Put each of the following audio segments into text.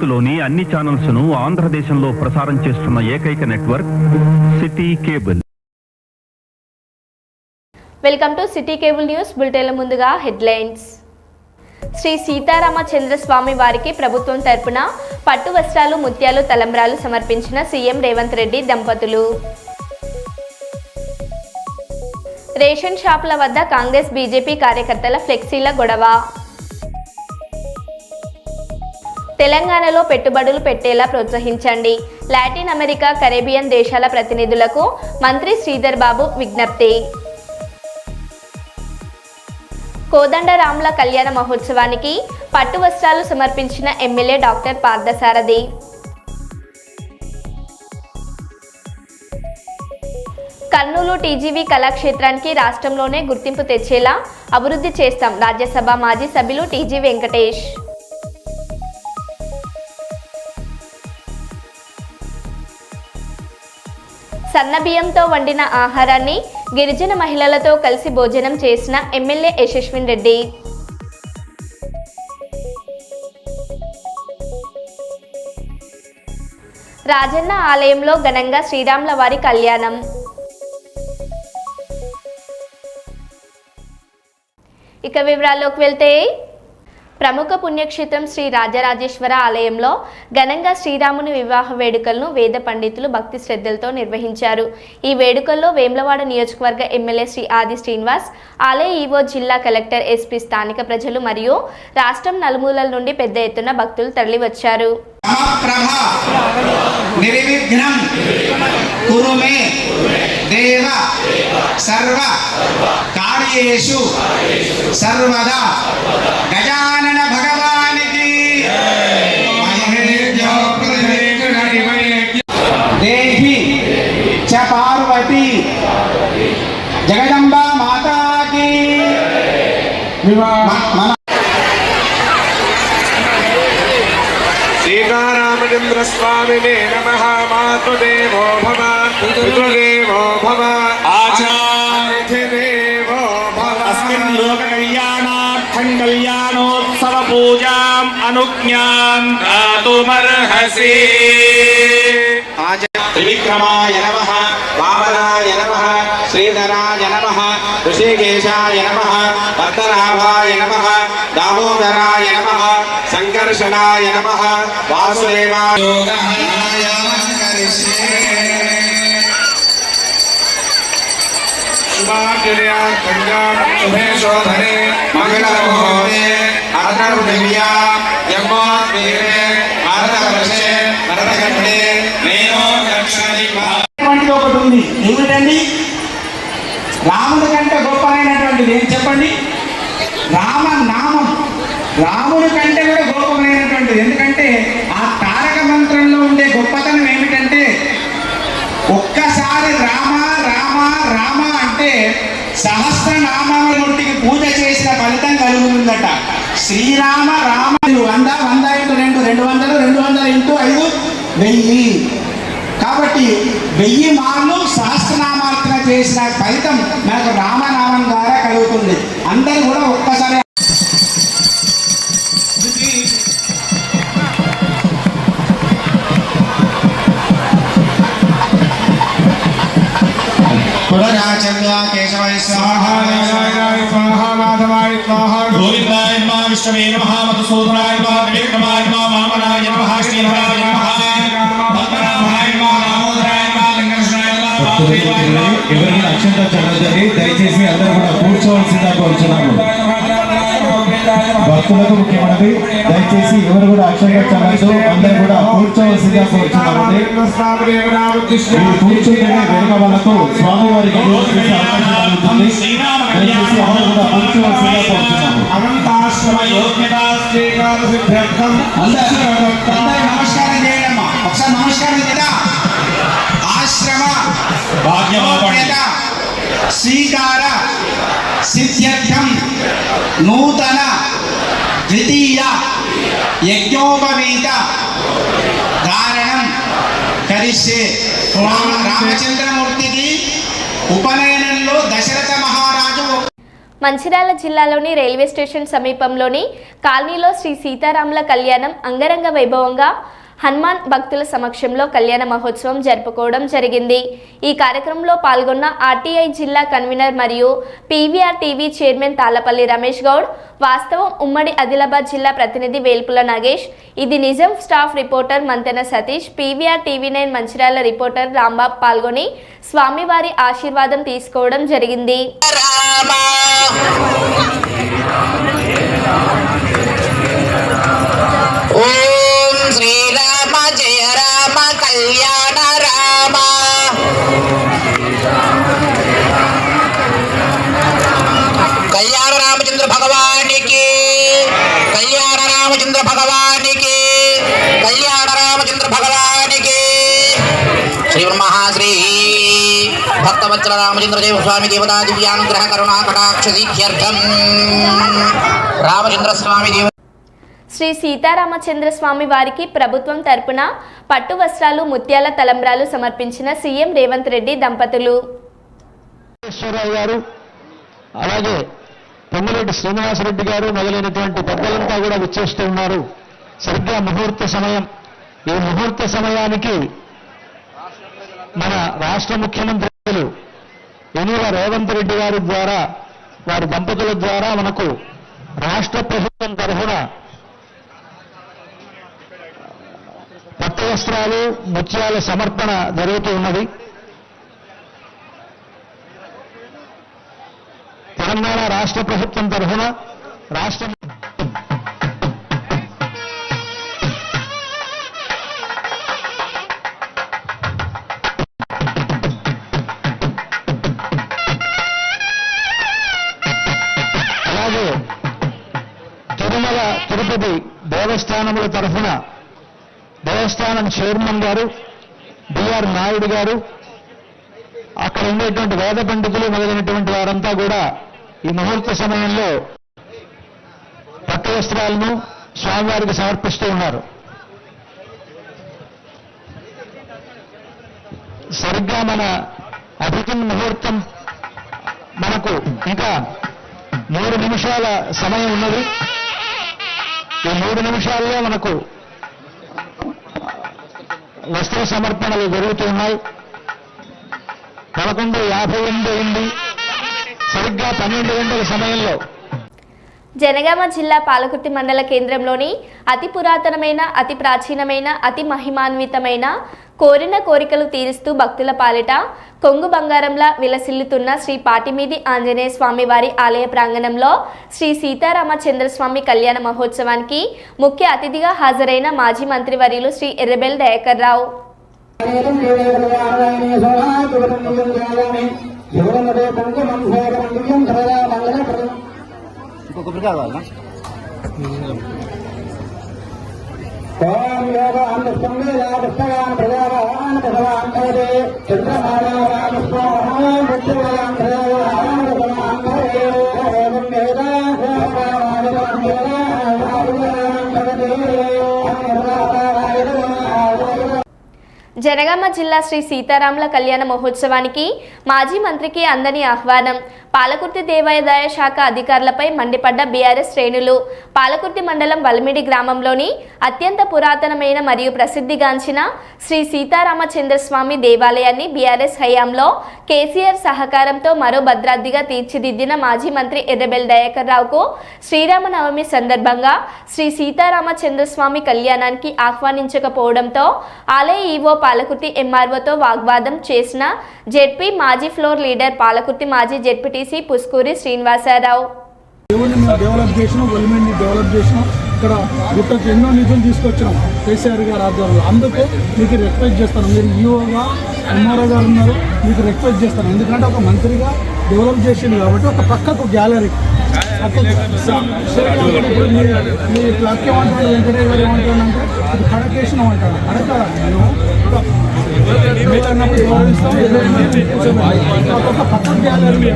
భారత్లోని అన్ని ఛానల్స్ ను ఆంధ్రదేశంలో ప్రసారం చేస్తున్న ఏకైక network city cable. Welcome to city cable news బులెటిన్ల ముందుగా హెడ్లైన్స్. శ్రీ సీతారామచంద్ర స్వామి వారికి ప్రభుత్వం తరపున పట్టు వస్త్రాలు, ముత్యాలు, తలంబ్రాలు సమర్పించిన సీఎం రేవంత్ రెడ్డి దంపతులు. రేషన్ షాపుల వద్ద కాంగ్రెస్ బీజేపీ కార్యకర్తల ఫ్లెక్సీల గొడవ. తెలంగాణలో పెట్టుబడులు పెట్టేలా ప్రోత్సహించండి. లాటిన్ అమెరికా, కరేబియన్ దేశాల ప్రతినిధులకు మంత్రి శ్రీధర్ బాబు విజ్ఞప్తి. కోదండరాముల కళ్యాణ మహోత్సవానికి పట్టు వస్త్రాలు సమర్పించిన MLA doctor Parthasarathi. Kurnool TGV కళాక్షేత్రానికి రాష్ట్రంలోనే గుర్తింపు తెచ్చేలా అభివృద్ధి చేస్తాం. రాజ్యసభ మాజీ సభ్యులు టీజీ వెంకటేష్. సన్నబియ్యంతో వండిన ఆహారాన్ని గిరిజన మహిళలతో కలిసి భోజనం చేసిన ఎమ్మెల్యే యశస్విన్ రెడ్డి. రాజన్న ఆలయంలో ఘనంగా శ్రీరాముల వారి కళ్యాణం. ఇక వివరాల్లోకి వెళ్తే, ప్రముఖ పుణ్యక్షేత్రం శ్రీ రాజరాజేశ్వర ఆలయంలో ఘనంగా శ్రీరాముని వివాహ వేడుకలను వేద పండితులు భక్తి శ్రద్ధలతో నిర్వహించారు. ఈ వేడుకల్లో వేములవాడ నియోజకవర్గ ఎమ్మెల్యే శ్రీ ఆది శ్రీనివాస్, ఆలయ ఈవో, జిల్లా కలెక్టర్, ఎస్పీ, స్థానిక ప్రజలు మరియు రాష్ట్రం నలుమూలల నుండి పెద్ద ఎత్తున భక్తులు తరలివచ్చారు. సర్వ కార్యేషు సర్వదా గజానన భగవానికి దేహి చ పార్వతి జగదంబా మాతాకి. సీతారామచంద్ర స్వామినే నమః. మాతృదేవో భవ, పితృదేవో భవ, ఆచార్యదేవో భవ. అస్మిన్ లోక కళ్యాణార్థం కళ్యాణోత్సవ పూజాం అనుజ్ఞాం దాతుమర్హసి. త్రివిక్రమాయ నమః, వామనాయ నమః, శ్రీధరాయ నమః, ఋషికేశాయ నమః, పద్మనాభాయ నమః, దామోదరాయ నమః, సంకర్షణాయ నమః, వాసుదేవాయ శుభే శోధనే మంగళమోహే అర్ధర్దివ్యా యమోద్వీరే భారతవర్షే భరతఖండే నేనో దక్షిణి. ఒకటి ఉంది, ఏమిటండి? రాముడి కంటే గొప్పమైనటువంటిది ఏం చెప్పండి? రామనామం. రాముడి కంటే కూడా గొప్పమైనటువంటిది. ఎందుకంటే ఆ తారక మంత్రంలో ఉండే గొప్పతనం ఏమిటంటే, ఒక్కసారి రామ రామ రామ అంటే సహస్రనామాలకి పూజ చేసిన ఫలితం కలుగుతుందట. శ్రీరామ రామ 100, 100 × 2 200, 200 × 5 1000. కాబట్టి 1000 మార్లు సహస్రనామార్చన చేసిన ఫలితం మనకు రామనామం ద్వారా కలుగుతుంది. అందరూ కూడా ఒక్కసారి కేశవాయ స్వాహ, మాధవాయ స్వాహ, గోవిందాయ నమః, విష్ణవే నమః, మధుసూదనాయ నమః, త్రివిక్రమాయ నమః, వామనాయ నమః, శ్రీధరాయ నమః, పద్మనాభాయ నమః, దామోదరాయ నమః, సంకర్షణాయ నమః, వాసుదేవాయ నమః. ఎవరైనా అక్షంత చదవద్దని దయచేసి అందరూ కూడా కూర్చోవలసిందిగా కోరుచున్నాము. భక్తులకు ముఖ్యమైనది, దయచేసి ఎవరు కూడా అక్షంత చదవద్దు, అందరూ కూడా కూర్చోవలసిందిగా కోరుచున్నామండి. కూర్చుంటేనే వెనుక వాళ్ళకు స్వామివారికి దయచేసి ఎవరు కూడా కూర్చోవలసిందిగా కోరుచున్నాము. నమస్కారం చేయడమ్మా, ఒకసారి నమస్కారం చేయడా. ఆశ్రమ శ్రీకార సిద్ధ్యర్థం నూతన ద్వితీయ యజ్ఞోపవీత ధారణం కరిష్యే. రామచంద్రమూర్తికి ఉపనయనంలో దశరథ మహారాజు మంచిర్యాల జిల్లాలోని రైల్వే స్టేషన్ సమీపంలోని కాలనీలో శ్రీ సీతారాముల కళ్యాణం అంగరంగ వైభవంగా హనుమాన్ భక్తుల సమక్షంలో కళ్యాణ మహోత్సవం జరుపుకోవడం జరిగింది. ఈ కార్యక్రమంలో పాల్గొన్న ఆర్టీఐ జిల్లా కన్వీనర్ మరియు PVR TV chairman Tallapalli Ramesh Goud, వాస్తవం ఉమ్మడి ఆదిలాబాద్ జిల్లా ప్రతినిధి వేల్పుల నాగేష్, ఇది నిజం staff reporter Manthena Satish, PVR TV 9 Mancherial reporter Rambabu పాల్గొని స్వామివారి ఆశీర్వాదం తీసుకోవడం జరిగింది. శ్రీరామ జయ రామ కళ్యాణ రామ కళ్యాణ రామచంద్ర భగవానికి కళ్యాణ రామచంద్ర భగవానికి కళ్యాణ రామచంద్ర భగవానికి శ్రీ మహాశ్రీ భక్తవత్సల రామచంద్ర దేవ స్వామి దేవతా దివ్యానుగ్రహ కరుణా కటాక్ష దీక్షార్థం రామచంద్ర స్వామి దేవ శ్రీ సీతారామచంద్ర స్వామి వారికి ప్రభుత్వం తరపున పట్టు వస్త్రాలు, ముత్యాల తలంబ్రాలు సమర్పించిన సీఎం రేవంత్ రెడ్డి దంపతులు. గారు అలాగే పొంగిరెడ్డి శ్రీనివాసరెడ్డి గారు మొదలైనటువంటి పెద్దలంతా కూడా విచ్చేస్తూ ఉన్నారు. సరిగ్గా ముహూర్త సమయం. ఈ ముహూర్త సమయానికి మన రాష్ట్ర ముఖ్యమంత్రులు యనమల రేవంత్ రెడ్డి గారి ద్వారా, వారి దంపతుల ద్వారా మనకు రాష్ట్ర ప్రభుత్వం తరఫున పట్టు వస్త్రాలు, ముత్యాల సమర్పణ జరుగుతూ ఉన్నది. తెలంగాణ రాష్ట్ర ప్రభుత్వం తరఫున రాష్ట్ర అలాగే తిరుమల తిరుపతి దేవస్థానముల తరఫున దేవస్థానం చైర్మన్ గారు బిఆర్ నాయుడు గారు, అక్కడ ఉండేటువంటి వేద పండితులు మొదలైనటువంటి వారంతా కూడా ఈ ముహూర్త సమయంలో పట్టు వస్త్రాలను స్వామివారికి సమర్పిస్తూ ఉన్నారు. సరిగ్గా మన అభిజిన్ ముహూర్తం మనకు ఇంకా 3 నిమిషాల సమయం ఉన్నది. ఈ 3 నిమిషాల్లో మనకు వస్త్ర సమర్పణలు జరుగుతూ ఉన్నాయి. 11:58 అయింది. సరిగ్గా 12 గంటల సమయంలో జనగామ జిల్లా పాలకుర్తి మండల కేంద్రంలోని అతి పురాతనమైన, అతి ప్రాచీనమైన, అతి మహిమాన్వితమైన, కోరిన కోరికలు తీరుస్తూ భక్తుల పాలిట కొంగు బంగారంలా విలసిల్లుతున్న శ్రీ పాటిమీది ఆంజనేయ స్వామి వారి ఆలయ ప్రాంగణంలో శ్రీ సీతారామచంద్ర స్వామి కళ్యాణ మహోత్సవానికి ముఖ్య అతిథిగా హాజరైన మాజీ మంత్రివర్యులు శ్రీ ఎర్రబెల్లి దయాకర్ రావు. జనగామ జిల్లా శ్రీ సీతారాముల కళ్యాణ మహోత్సవానికి మాజీ మంత్రికి అందని ఆహ్వానం. పాలకుర్తి దేవాదాయ శాఖ అధికారులపై మండిపడ్డ బీఆర్ఎస్ శ్రేణులు. పాలకుర్తి మండలం వల్మిడి గ్రామంలోని అత్యంత పురాతనమైన మరియు ప్రసిద్ధిగాంచిన శ్రీ సీతారామచంద్ర స్వామి దేవాలయాన్ని బీఆర్ఎస్ హయాంలో కేసీఆర్ సహకారంతో మరో భద్రాద్రిగా తీర్చిదిద్దిన మాజీ మంత్రి ఎర్రబెల్లి దయాకర్ రావుకు శ్రీరామనవమి సందర్భంగా శ్రీ సీతారామచంద్ర స్వామి కళ్యాణానికి ఆహ్వానించకపోవడంతో ఆలయ ఈవో పాలకుర్తి ఎంఆర్ఓతో వాగ్వాదం చేసిన జెడ్పీ మాజీ ఫ్లోర్ లీడర్ పాలకుర్తి మాజీ జెడ్పీటీసీ పుస్కూరి శ్రీనివాసరావు. దేవుడిని మేము డెవలప్ చేసినాం, గవర్నమెంట్ని డెవలప్ చేసినాం, ఇక్కడ గుట్టకు ఎన్నో నిధులు తీసుకొచ్చినాం కేసీఆర్ గారు ఆధ్వర్యంలో. అందుకు మీకు రిక్వెస్ట్ చేస్తాను, మీరు ఈఓగా ఎంఆర్ఓ గారు ఉన్నారు, మీకు రిక్వెస్ట్ చేస్తాను. ఎందుకంటే ఒక మంత్రిగా డెవలప్ చేసింది కాబట్టి ఒక పక్కకు గ్యాలరీ ఇప్పుడు మీ క్లబ్ ఏమంటాడు, వెంకటయ్య గారు ఏమంటాడంటే ఇది కడకేసినాం అంటాడు. అడగదా మేము అన్నప్పుడు గౌరవిస్తాం. ఒక పక్కకు గ్యాలరీ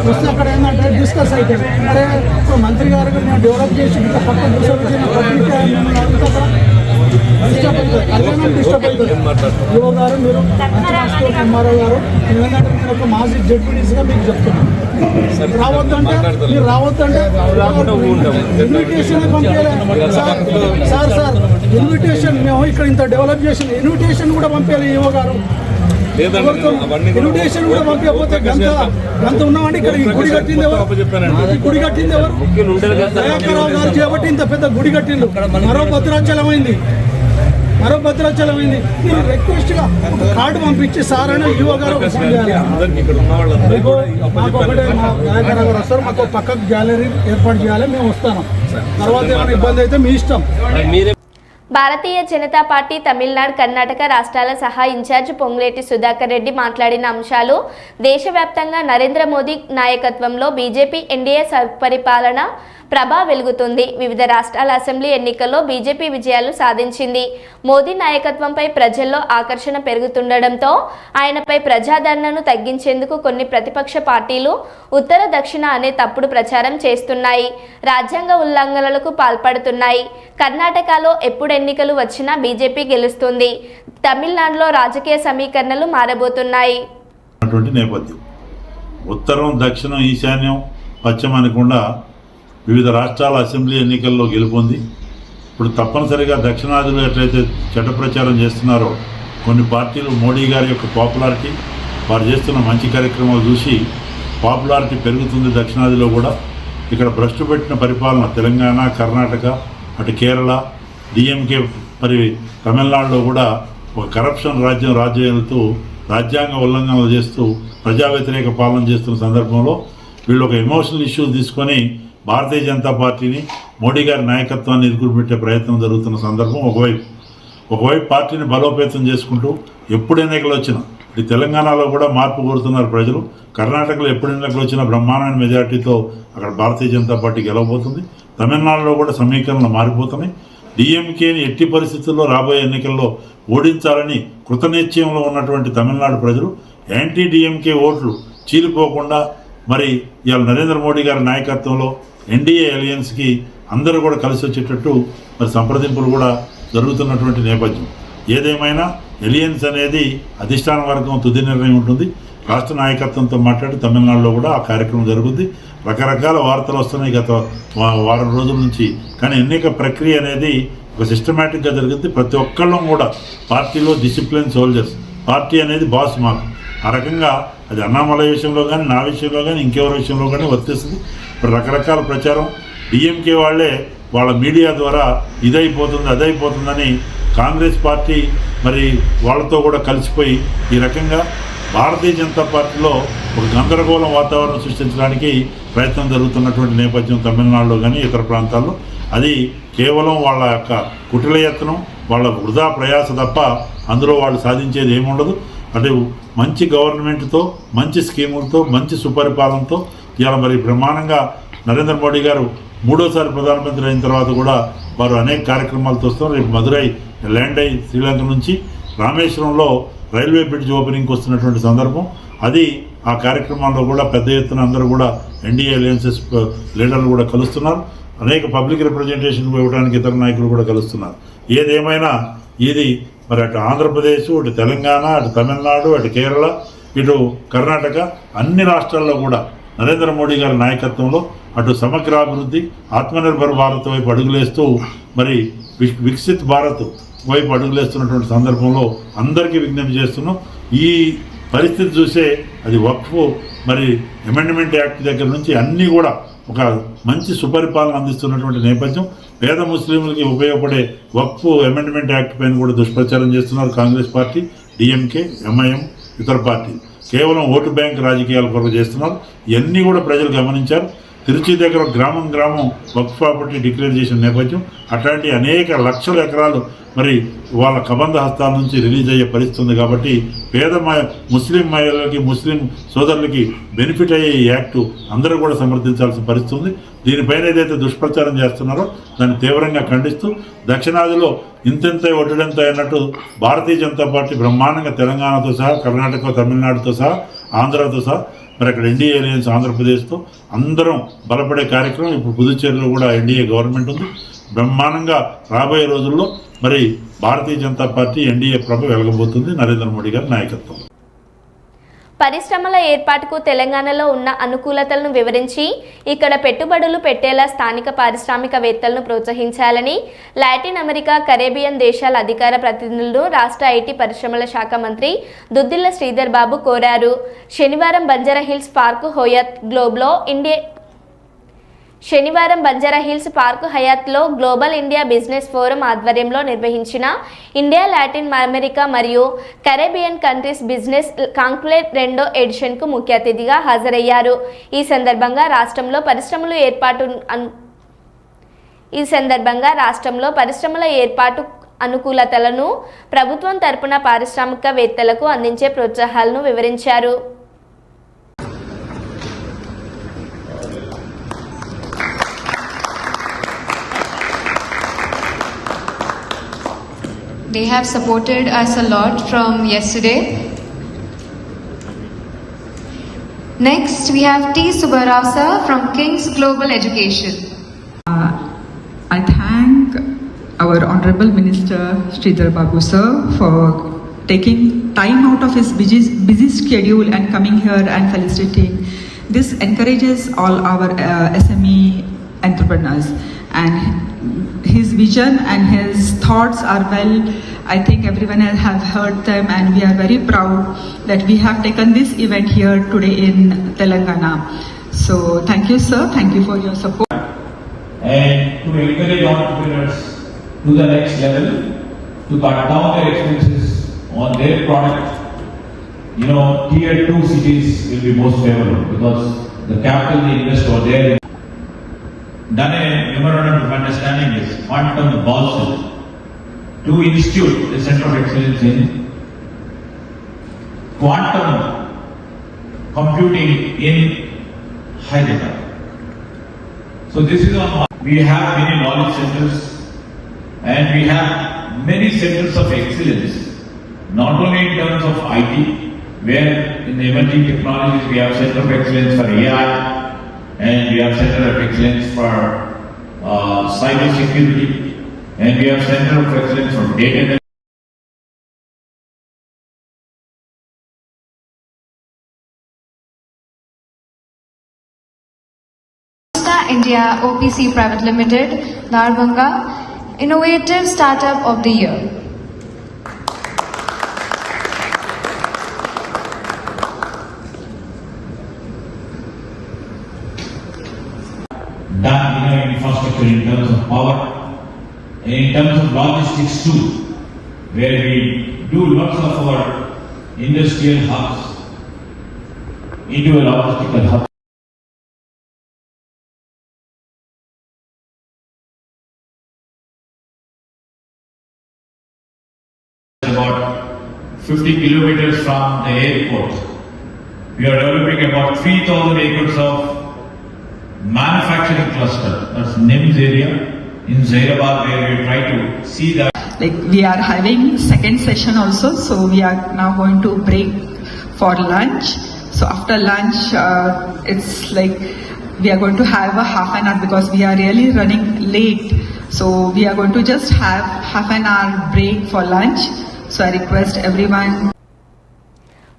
వస్తే అక్కడ ఏంటంటే డిస్కస్ అయితే అరే ఇప్పుడు మంత్రి గారు నేను డెవలప్ చేసి ఇంకా పక్కకు కూర్చోబెట్టిన పబ్లిక్ డిస్టర్బ్ అవుతుంది, కళ్యాణం డిస్టర్బ్ అవుతుంది. యువ గారు మీరు మంచి రాష్ట్రం ఎంఆర్ఓ గారు ఎందుకంటే నేను ఒక మాజీ జడ్పీటీసీగా మీకు చెప్తున్నాను. రావద్దంటే మీరు రావద్దంటే ఇన్విటేషన్ పంపించాలి సార్ ఇన్విటేషన్ మేము ఇక్కడ ఇంత డెవలప్ చేసిన ఇన్విటేషన్ కూడా పంపించాలి యువ గారు. ఇన్విటేషన్ కూడా పంపించకపోతే గంత ఉన్నామండి. ఇక్కడ ఈ గుడి కట్టింది ఎవరు? ఈ గుడి కట్టింది ఎవరు? దయాకర్రావు గారు చేపట్టి ఇంత పెద్ద గుడి కట్టిండు. మరో భద్రాచలం అయింది. మీరు రిక్వెస్ట్ గా కార్డు పంపించి సార్ అని యువ గారు మాకు ఒకటే మా దయాకర్రావు గారు వస్తారు, మాకు పక్కకు గ్యాలరీ ఏర్పాటు చేయాలి, మేము వస్తాను. తర్వాత ఏమైనా ఇబ్బంది అయితే మీ ఇష్టం. భారతీయ జనతా పార్టీ తమిళనాడు, కర్ణాటక రాష్ట్రాల సహా ఇన్ఛార్జ్ పొంగులేటి సుధాకర్ రెడ్డి మాట్లాడిన అంశాలు దేశవ్యాప్తంగా నరేంద్ర మోదీ నాయకత్వంలో బీజేపీ ఎన్డీఏ పరిపాలన ప్రభ వెలుగుతుంది. వివిధ రాష్ట్రాల అసెంబ్లీ ఎన్నికల్లో బీజేపీ విజయాలు సాధించింది. మోదీ నాయకత్వంపై ప్రజల్లో ఆకర్షణ పెరుగుతుండటంతో ఆయనపై ప్రజాదరణను తగ్గించేందుకు కొన్ని ప్రతిపక్ష పార్టీలు ఉత్తర దక్షిణ అనే తప్పుడు ప్రచారం చేస్తున్నాయి, రాజ్యాంగ ఉల్లంఘనలకు పాల్పడుతున్నాయి. కర్ణాటకలో ఎప్పుడు ఎన్నికలు వచ్చినా బీజేపీ గెలుస్తుంది. తమిళనాడులో రాజకీయ సమీకరణలు మారబోతున్నాయి. నేపథ్యం ఉత్తరం, దక్షిణం, ఈశాన్యం, పశ్చిమ అనకుండా వివిధ రాష్ట్రాల అసెంబ్లీ ఎన్నికల్లో గెలుపొంది ఇప్పుడు తప్పనిసరిగా దక్షిణాదిలో ఎట్లయితే చెడ్డ ప్రచారం చేస్తున్నారో కొన్ని పార్టీలు మోడీ గారి యొక్క పాపులారిటీ, వారు చేస్తున్న మంచి కార్యక్రమాలు చూసి పాపులారిటీ పెరుగుతుంది. దక్షిణాదిలో కూడా ఇక్కడ భ్రష్టు పెట్టిన పరిపాలన తెలంగాణ, కర్ణాటక, అటు కేరళ, డిఎంకే, మరి తమిళనాడులో కూడా ఒక కరప్షన్ రాజ్యాలతో రాజ్యాంగ ఉల్లంఘనలు చేస్తూ ప్రజా వ్యతిరేక పాలన చేస్తున్న సందర్భంలో వీళ్ళు ఒక ఎమోషనల్ ఇష్యూ తీసుకొని భారతీయ జనతా పార్టీని, మోడీ గారి నాయకత్వాన్ని ఎదుర్కొనిపెట్టే ప్రయత్నం జరుగుతున్న సందర్భం. ఒకవైపు పార్టీని బలోపేతం చేసుకుంటూ ఎప్పుడు ఎన్నికలు వచ్చినా ఇది తెలంగాణలో కూడా మార్పు కోరుతున్నారు ప్రజలు. కర్ణాటకలో ఎప్పుడు ఎన్నికలు వచ్చినా బ్రహ్మాండమైన మెజార్టీతో అక్కడ భారతీయ జనతా పార్టీ గెలవబోతుంది. తమిళనాడులో కూడా సమీకరణలు మారిపోతున్నాయి. డిఎంకేని ఎట్టి పరిస్థితుల్లో రాబోయే ఎన్నికల్లో ఓడించాలని కృతనిశ్చయంలో ఉన్నటువంటి తమిళనాడు ప్రజలు యాంటీ డిఎంకే ఓట్లు చీలిపోకుండా మరి ఇవాళ నరేంద్ర మోడీ గారి నాయకత్వంలో ఎన్డీఏ అలయన్స్కి అందరూ కూడా కలిసి వచ్చేటట్టు మరి సంప్రదింపులు కూడా జరుగుతున్నటువంటి నేపథ్యం. ఏదేమైనా అలయన్స్ అనేది అధిష్టాన వర్గం తుది నిర్ణయం ఉంటుంది. రాష్ట్ర నాయకత్వంతో మాట్లాడి తమిళనాడులో కూడా ఆ కార్యక్రమం జరుగుతుంది. రకరకాల వార్తలు వస్తున్నాయి గత వారం రోజుల నుంచి. కానీ ఎన్నిక ప్రక్రియ అనేది ఒక సిస్టమేటిక్గా జరుగుతుంది. ప్రతి ఒక్కళ్ళం కూడా పార్టీలో డిసిప్లిన్ సోల్జర్స్, పార్టీ అనేది బాస్ మాకు. ఆ రకంగా అది అన్నామలై విషయంలో కానీ, నా విషయంలో కానీ, ఇంకెవరి విషయంలో కానీ వర్తిస్తుంది. ఇప్పుడు రకరకాల ప్రచారం డిఎంకే వాళ్ళే వాళ్ళ మీడియా ద్వారా ఇదైపోతుంది అదైపోతుందని కాంగ్రెస్ పార్టీ మరి వాళ్ళతో కూడా కలిసిపోయి ఈ రకంగా భారతీయ జనతా పార్టీలో ఒక గందరగోళం వాతావరణం సృష్టించడానికి ప్రయత్నం జరుగుతున్నటువంటి నేపథ్యం తమిళనాడులో కానీ ఇతర ప్రాంతాల్లో. అది కేవలం వాళ్ళ యొక్క కుటిల యత్నం, వాళ్ళ వృధా ప్రయాస తప్ప అందులో వాళ్ళు సాధించేది ఏముండదు. అటు మంచి గవర్నమెంట్తో, మంచి స్కీములతో, మంచి సుపరిపాలనతో ఇవాళ మరి బ్రహ్మాండంగా నరేంద్ర మోడీ గారు మూడోసారి ప్రధానమంత్రి అయిన తర్వాత కూడా వారు అనేక కార్యక్రమాలతో వస్తున్నారు. రేపు మదురై ల్యాండ్ అయి శ్రీలంక నుంచి రామేశ్వరంలో రైల్వే బ్రిడ్జ్ ఓపెనింగ్కి వస్తున్నటువంటి సందర్భం. అది ఆ కార్యక్రమాల్లో కూడా పెద్ద ఎత్తున అందరూ కూడా ఎన్డీఏ అలయన్సెస్ లీడర్లు కూడా కలుస్తున్నారు. అనేక పబ్లిక్ రిప్రజెంటేషన్ ఇవ్వడానికి ఇతర నాయకులు కూడా కలుస్తున్నారు. ఏదేమైనా ఇది మరి అటు ఆంధ్రప్రదేశ్, అటు తెలంగాణ, అటు తమిళనాడు, అటు కేరళ, ఇటు కర్ణాటక అన్ని రాష్ట్రాల్లో కూడా నరేంద్ర మోడీ గారి నాయకత్వంలో అటు సమగ్రాభివృద్ధి, ఆత్మనిర్భర్ భారత్ వైపు అడుగులేస్తూ మరి వికసిత్ భారత్ వైపు అడుగులేస్తున్నటువంటి సందర్భంలో అందరికీ విజ్ఞప్తి చేస్తున్నాం. ఈ పరిస్థితి చూసే అది వక్ఫ్ మరి అమెండ్మెంట్ యాక్ట్ దగ్గర నుంచి అన్నీ కూడా ఒక మంచి సుపరిపాలన అందిస్తున్నటువంటి నేపథ్యం. పేద ముస్లింలకి ఉపయోగపడే వక్ఫ్ అమెండ్మెంట్ యాక్ట్ పైన కూడా దుష్ప్రచారం చేస్తున్నారు కాంగ్రెస్ పార్టీ, డిఎంకే, ఎంఐఎం, ఇతర పార్టీలు. కేవలం ఓటు బ్యాంక్ రాజకీయాల కొరకు చేస్తున్నారు. ఇవన్నీ కూడా ప్రజలు గమనించారు. తిరుచి దగ్గర గ్రామం వక్ఫ్ ప్రాపర్టీ డిక్లేర్ చేసిన నేపథ్యం. అట్లాంటి అనేక లక్షల ఎకరాలు మరి వాళ్ళ కబంధ హస్తాల నుంచి రిలీజ్ అయ్యే పరిస్థితి ఉంది. కాబట్టి పేద ముస్లిం మహిళలకి, ముస్లిం సోదరులకి బెనిఫిట్ అయ్యే ఈ యాక్టు అందరూ కూడా సమర్థించాల్సిన పరిస్థితి ఉంది. దీనిపైన ఏదైతే దుష్ప్రచారం చేస్తున్నారో దాన్ని తీవ్రంగా ఖండిస్తూ దక్షిణాదిలో ఇంతెంత ఒడ్డుడంత అన్నట్టు భారతీయ జనతా పార్టీ బ్రహ్మాండంగా తెలంగాణతో సహా, కర్ణాటక, తమిళనాడుతో సహా, ఆంధ్రాతో సహా మరి అక్కడ ఎన్డీఏ అలయన్స్ ఆంధ్రప్రదేశ్తో అందరం బలపడే కార్యక్రమం. ఇప్పుడు పుదుచ్చేరిలో కూడా ఎన్డీఏ గవర్నమెంట్ ఉంది. బ్రహ్మాండంగా రాబోయే రోజుల్లో మరి భారతీయ జనతా పార్టీ ఎన్డీఏ ప్రభ వెలగబోతుంది నరేంద్ర మోడీ గారి నాయకత్వం. పరిశ్రమల ఏర్పాటుకు తెలంగాణలో ఉన్న అనుకూలతలను వివరించి ఇక్కడ పెట్టుబడులు పెట్టేలా స్థానిక పారిశ్రామికవేత్తలను ప్రోత్సహించాలని లాటిన్ అమెరికా, కరేబియన్ దేశాల అధికార ప్రతినిధులను రాష్ట్ర ఐటీ పరిశ్రమల శాఖ మంత్రి దుద్దిళ్ల శ్రీధర్ బాబు కోరారు. శనివారం బంజారాహిల్స్ పార్క్ హయాత్లో గ్లోబల్ ఇండియా బిజినెస్ ఫోరం ఆధ్వర్యంలో నిర్వహించిన ఇండియా, లాటిన్ అమెరికా మరియు కరేబియన్ కంట్రీస్ బిజినెస్ కాంక్లేవ్ 2వ ఎడిషన్కు ముఖ్య అతిథిగా హాజరయ్యారు. ఈ సందర్భంగా రాష్ట్రంలో పరిశ్రమల ఏర్పాటు అనుకూలతలను ప్రభుత్వం తరపున పారిశ్రామికవేత్తలకు అందించే ప్రోత్సాహాలను వివరించారు. They have supported us a lot from yesterday. Next, we have T. Subbarao sir from King's Global Education. I thank our Honorable Minister Sridhar Babu sir for taking time out of his busy schedule and coming here and felicitating. This encourages all our SME entrepreneurs, and his vision and his thoughts are well, I think everyone have heard them, and we are very proud that we have taken this event here today in Telangana. So thank you sir, thank you for your support. And to encourage entrepreneurs to the next level, to cut down their expenses on their product. You know, tier 2 cities will be most favorable because the capital they invest over there. Done a memorandum of understanding is Quantum Basel to institute a center of excellence in quantum computing in Hyderabad. So this is on. We have many knowledge centers and we have many centers of excellence, not only in terms of IT, where in the emerging technologies we have center of excellence for AI, and we have center of excellence for cyber security, and we have center of excellence for data. India OPC Private Limited, Darbhanga, Innovative Startup of the Year. Done in our infrastructure in terms of power, and in terms of logistics too, where we do lots of our industrial hubs into a logistical hub. About 50 kilometers from the airport, we are developing about 3,000 acres of manufacturing cluster. That's NIMS area in Zairabad, where we try to see that. Like we are having second session also, so we are now going to break for lunch. So after lunch, it's like we are going to have a half an hour because we are really running late. So we are going to just have half an hour break for lunch. So I request everyone.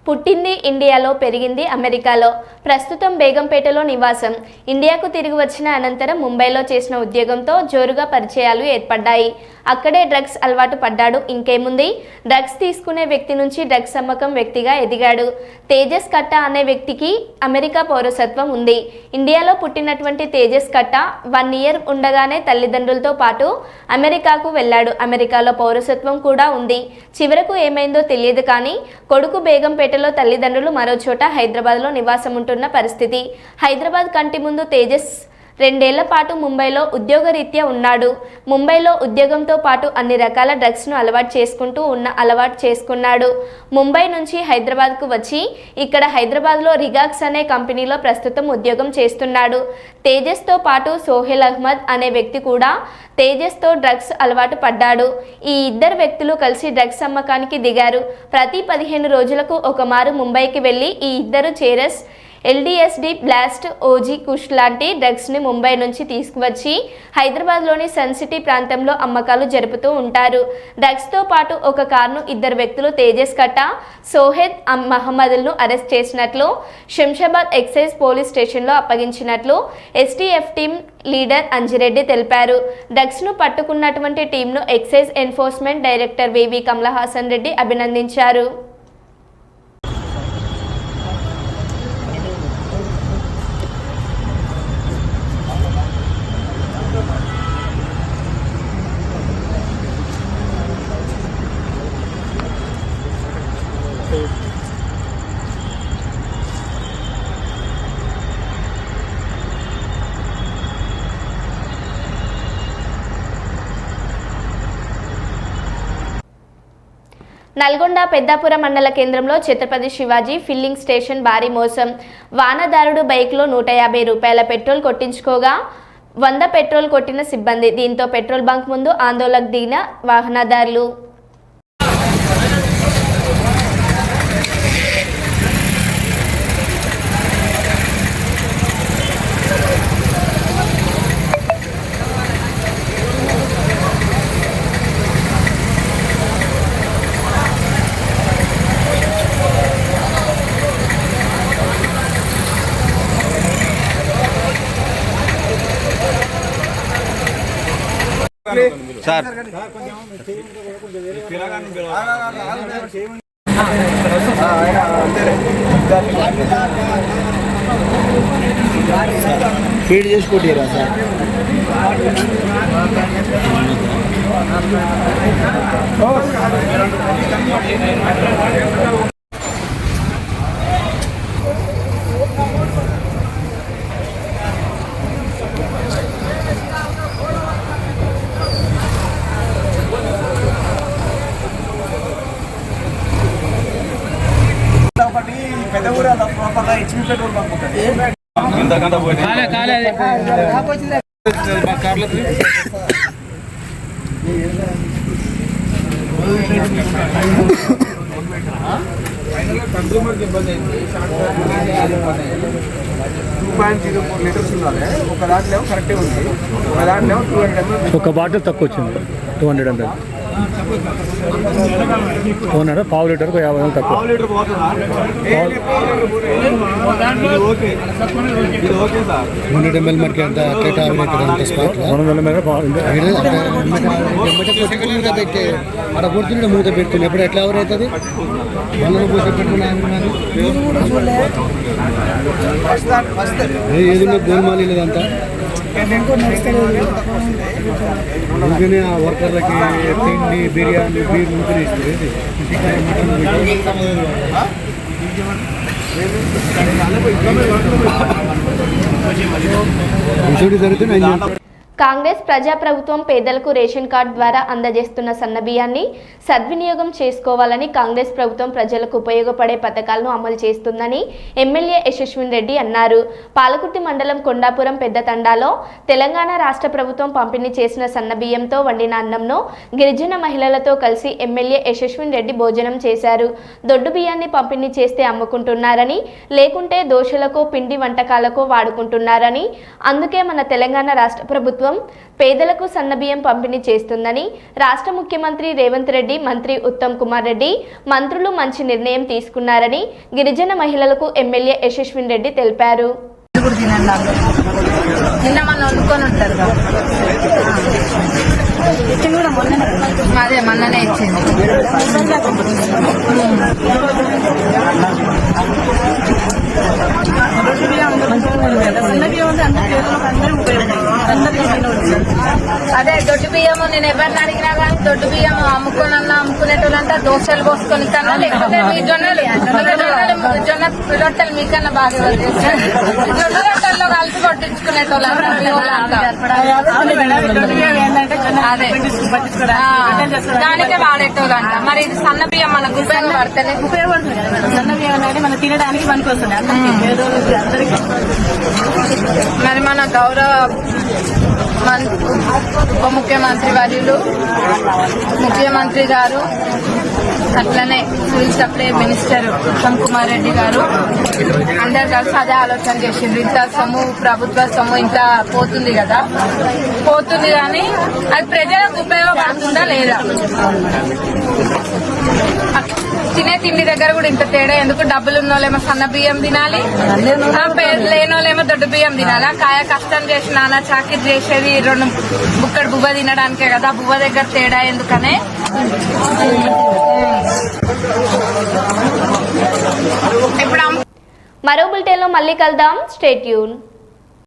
పుట్టింది ఇండియాలో, పెరిగింది అమెరికాలో, ప్రస్తుతం బేగంపేటలో నివాసం. ఇండియాకు తిరిగి వచ్చిన అనంతరం ముంబైలో చేసిన ఉద్యోగంతో జోరుగా పరిచయాలు ఏర్పడ్డాయి. అక్కడే డ్రగ్స్ అలవాటు పడ్డాడు. ఇంకేముంది, డ్రగ్స్ తీసుకునే వ్యక్తి నుంచి డ్రగ్స్ అమ్మకం వ్యక్తిగా ఎదిగాడు. తేజస్ కట్టా అనే వ్యక్తికి అమెరికా పౌరసత్వం ఉంది. ఇండియాలో పుట్టినటువంటి తేజస్ కట్టా 1 year ఉండగానే తల్లిదండ్రులతో పాటు అమెరికాకు వెళ్ళాడు. అమెరికాలో పౌరసత్వం కూడా ఉంది. చివరకు ఏమైందో తెలియదు కానీ కొడుకు బేగంపేటలో, తల్లిదండ్రులు మరో చోట హైదరాబాద్లో నివాసం ఉంటున్న పరిస్థితి. హైదరాబాద్ కంటి ముందు తేజస్ 2 ఏళ్ల పాటు ముంబైలో ఉద్యోగరీత్యా ఉన్నాడు. ముంబైలో ఉద్యోగంతో పాటు అన్ని రకాల డ్రగ్స్ను అలవాటు చేసుకున్నాడు. ముంబై నుంచి హైదరాబాద్కు వచ్చి ఇక్కడ హైదరాబాద్లో రిగాక్స్ అనే కంపెనీలో ప్రస్తుతం ఉద్యోగం చేస్తున్నాడు. తేజస్తో పాటు సోహెల్ అహ్మద్ అనే వ్యక్తి కూడా తేజస్తో డ్రగ్స్ అలవాటు పడ్డాడు. ఈ ఇద్దరు వ్యక్తులు కలిసి డ్రగ్స్ అమ్మకానికి దిగారు. ప్రతి 15 రోజులకు ఒకమారు ముంబైకి వెళ్ళి ఈ ఇద్దరు చేరస్ LSD బ్లాస్ట్, ఓజీ కుష్ లాంటి డ్రగ్స్ని ముంబై నుంచి తీసుకువచ్చి హైదరాబాద్లోని సన్ సిటీ ప్రాంతంలో అమ్మకాలు జరుపుతూ ఉంటారు. డ్రగ్స్తో పాటు ఒక కారును ఇద్దరు వ్యక్తులు తేజస్ కట్టా, సోహెద్ మహమ్మద్లను అరెస్ట్ చేసినట్లు, శంషాబాద్ ఎక్సైజ్ పోలీస్ స్టేషన్లో అప్పగించినట్లు STF టీమ్ లీడర్ అంజిరెడ్డి తెలిపారు. డ్రగ్స్ను పట్టుకున్నటువంటి టీంను excise enforcement director VV Kamalahasan Reddy అభినందించారు. నల్గొండ పెద్దాపురం మండల కేంద్రంలో ఛత్రపతి శివాజీ ఫిల్లింగ్ స్టేషన్ భారీ మోసం. వాహనదారుడు బైక్లో 150 రూపాయల పెట్రోల్ కొట్టించుకోగా 100 పెట్రోల్ కొట్టిన సిబ్బంది. దీంతో పెట్రోల్ బంక్ ముందు ఆందోళనకు దిగిన వాహనదారులు. సార్ ఫీడ్ చేసి కొట్టిరా సార్. కన్సూమర్కి ఇబ్బంది అయింది. 2.04 లీటర్స్ ఉండాలి. ఒక దాంట్లో కరెక్టే ఉంది, ఒక దాంట్లో 200 ml. ఒక బాటిల్ తక్కువ వచ్చింది 200 ml. 200 పావు లీటర్ 50 ml తక్కువ. పావు లీటర్ పోతుందా? ఓకే, ఇది ఓకే సార్. 100 ml మనకి ఎంత కేటా స్పాట్ 100 ml మూత పెట్టి అక్కడ కొడుతుంటే మూత పెడుతుంది. ఎప్పుడు ఎట్లా ఎవరు అవుతుంది మళ్ళీ మూత పెట్టుకున్నా ఏది గోల్మాలి లేదంతా. అందుకని ఆ వర్కర్లకి తిండి, బిర్యానీ, బీర్ ముందుకు ఇస్తుంది. జరుగుతుంది. కాంగ్రెస్ ప్రజాప్రభుత్వం పేదలకు రేషన్ కార్డు ద్వారా అందజేస్తున్న సన్నబియ్యాన్ని సద్వినియోగం చేసుకోవాలని కాంగ్రెస్ ప్రభుత్వం ప్రజలకు ఉపయోగపడే పథకాలను అమలు చేస్తుందని ఎమ్మెల్యే యశస్విన్ రెడ్డి అన్నారు. పాలకుర్తి మండలం కొండాపురం పెద్ద తండాలో తెలంగాణ రాష్ట్ర ప్రభుత్వం పంపిణీ చేసిన సన్నబియ్యంతో వండిన అన్నంను గిరిజన మహిళలతో కలిసి ఎమ్మెల్యే యశస్విన్ రెడ్డి భోజనం చేశారు. దొడ్డు బియ్యాన్ని పంపిణీ చేస్తే అమ్ముకుంటున్నారని, లేకుంటే దోశలకు, పిండి వంటకాలకు వాడుకుంటున్నారని, అందుకే మన తెలంగాణ రాష్ట్ర ప్రభుత్వం పేదలకు సన్నబియ్యం పంపిణీ చేస్తుందని రాష్ట్ర ముఖ్యమంత్రి రేవంత్ రెడ్డి, మంత్రి ఉత్తమ్ కుమార్ రెడ్డి, మంత్రులు మంచి నిర్ణయం తీసుకున్నారని గిరిజన మహిళలకు ఎమ్మెల్యే యశస్విన్ రెడ్డి తెలిపారు. అదే మొన్ననే ఇచ్చింది. అదే దొడ్డు బియ్యము నేను ఎవరిని అడిగినా కానీ దొడ్డు బియ్యం అమ్ముకునేటోళ్ళంతా దోశలు పోసుకొని కన్నా, లేకపోతే మీ జొన్నలు జొన్న రొట్టెలు మీకన్నా బాగా జొన్న రొట్టెల్లో కలిపి కొట్టించుకునేటోళ్ళంతా. అదే దానికే వాడేటోళ్ళంట. మరి ఇది సన్న బియ్యం మనకు ఉపయోగపడతాయి. సన్న బియ్యం అనేది మనం తినడానికి పనికి వస్తుంది. మరి మన గౌరవ ఉప ముఖ్యమంత్రి వర్యులు, ముఖ్యమంత్రి గారు అట్లనే civil supply minister Uttam Kumar Reddy గారు అందరు కలిసి అదే ఆలోచన చేసిండ్రు. ఇంత సొమ్ము ప్రభుత్వ సొమ్ము ఇంత పోతుంది కదా, పోతుంది కానీ అది ప్రజలకు ఉపయోగపడుతుందా లేదా? తినే తిండి దగ్గర కూడా ఇంత తేడా ఎందుకు? డబ్బులు ఉన్నోళ్ళేమో సన్న బియ్యం తినాలి, లేనోళ్ళేమో దొడ్డు బియ్యం తినాలి. కాయ కష్టం చేసి నాన్న చాకిరి చేసేది 2 బుక్కడు బువ్వ తినడానికే కదా, బువ్వ దగ్గర తేడా ఎందుకనే. మరో బులెటిన్లో మళ్ళీ కలుద్దాం. Stay tune.